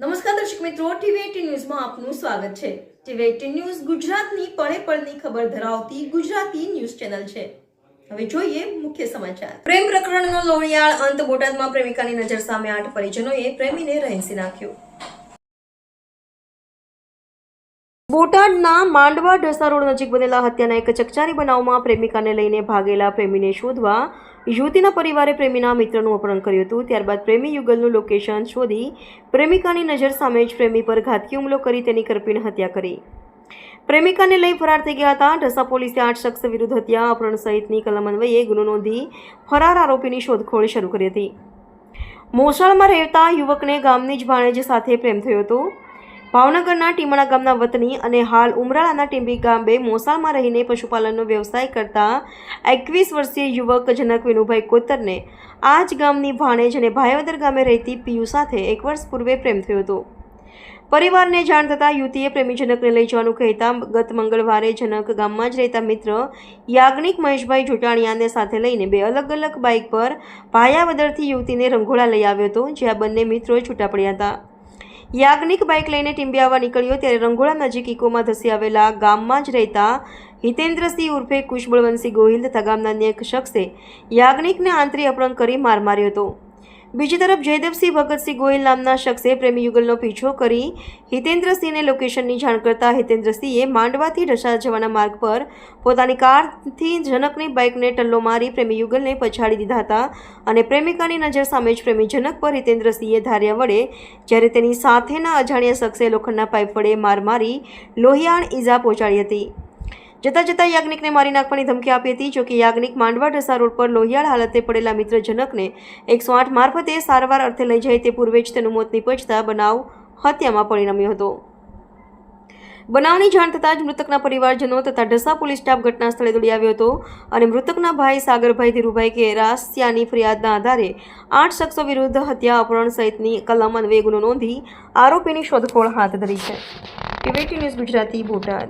નમસ્કાર દર્શક મિત્રો, ટીવી18 ન્યૂઝમાં આપનું સ્વાગત છે। ટીવી18 ન્યૂઝ ગુજરાતની પળે પળની ખબર ધરાવતી ગુજરાતી ન્યૂઝ ચેનલ છે। હવે જોઈએ મુખ્ય સમાચાર। પ્રેમ પ્રકરણનો લોહિયાળ અંત। બોટાદમાં પ્રેમિકાની નજર સામે 8 પરિજનોએ પ્રેમીને રહેસી નાખ્યો। બોટાદના માંડવા ઢસા રોડ નજીક બનેલા હત્યાના એક ચકચારી બનાવમાં પ્રેમિકાને લઈને ભાગેલા પ્રેમીને શોધવા યુવતીના પરિવારે પ્રેમીના મિત્રનું અપહરણ કર્યું હતું। ત્યારબાદ પ્રેમી યુગલનું લોકેશન શોધી પ્રેમિકાની નજર સામે જ પ્રેમી પર ઘાતકી હુમલો કરી તેની કરપીણ હત્યા કરી પ્રેમિકાને લઈ ફરાર થઈ ગયા હતા। ઢસા પોલીસે 8 શખ્સ વિરુદ્ધ હત્યા અપહરણ સહિતની કલમ અન્વયે ગુનો નોંધી ફરાર આરોપીની શોધખોળ શરૂ કરી હતી। મોસાળમાં રહેતા યુવકને ગામની જ ભાણેજ સાથે પ્રેમ થયો હતો। ભાવનગરના ટીમણા ગામના વતની અને હાલ ઉમરાળાના ટીંબી ગામે મોસાળમાં રહીને પશુપાલનનો વ્યવસાય કરતા 21 વર્ષીય યુવક જનક વિનુભાઈ કોતરને આ જ ગામની ભાણેજ અને ભાયાવદર ગામે રહેતી પિયુ સાથે 1 વર્ષ પૂર્વે પ્રેમ થયો હતો। પરિવારને જાણ થતાં યુવતીએ પ્રેમી જનકને લઈ જવાનું કહેતા ગત મંગળવારે જનક ગામમાં જ રહેતા મિત્ર યાજ્ઞિક મહેશભાઈ જોટાણીયાને સાથે લઈને 2 અલગ અલગ બાઇક પર ભાયાવદરથી યુવતીને રંઘોળા લઈ આવ્યો હતો, જ્યાં બંને મિત્રો છૂટા પડ્યા હતા। યાજ્ઞિક બાઇક લઈને ટીંબી આવવા નીકળ્યો ત્યારે રંઘોળા નજીક ઇકોમાં ધસી આવેલા ગામમાં જ રહેતા હિતેન્દ્રસિંહ ઉર્ફે કુશ બળવંતસિંહ ગોહિલ તથા ગામના અન્ય એક શખ્સે યાજ્ઞિકને આંતરી અપહરણ કરી માર માર્યો હતો। બીજી તરફ જયદેવસિંહ ભગતસિંહ ગોહિલ નામના શખ્સે પ્રેમી યુગલનો પીછો કરી હિતેન્દ્રસિંહને લોકેશનની જાણ કરતા હિતેન્દ્રસિંહે માંડવાથી ઢસા જવાના માર્ગ પર પોતાની કારથી જનકની બાઇકને ટલ્લો મારી પ્રેમી યુગલને પછાડી દીધા હતા અને પ્રેમિકાની નજર સામે જ પ્રેમી જનક પર હિતેન્દ્રસિંહે ધાર્યા વડે જ્યારે તેની સાથેના અજાણ્યા શખ્સે લોખંડના પાઇપ વડે માર મારી લોહિયાળ ઈજા પહોંચાડી હતી। જતાં યાજ્ઞિકને મારી નાખવાની ધમકી આપી હતી। જોકે યાજ્ઞિક માંડવા ઢસા રોડ પર લોહિયાળ હાલતે પડેલા મિત્ર જનકને 108 મારફતે સારવાર અર્થે લઈ જાય તે પૂર્વે જ તેનું મોત નીપજતા બનાવ હત્યામાં પરિણમ્યો હતો। બનાવની જાણ થતાં જ મૃતકના પરિવારજનો તથા ઢસા પોલીસ સ્ટાફ ઘટના સ્થળે દોડી આવ્યો હતો અને મૃતકના ભાઈ સાગરભાઈ ધીરુભાઈ કેરાસિયાની ફરિયાદના આધારે 8 શખ્સો વિરુદ્ધ હત્યા અપહરણ સહિતની કલમ અન્વયે ગુનો નોંધી આરોપીની શોધખોળ હાથ ધરી છે। ટીવી18 ન્યૂઝ ગુજરાતી બોટાદ।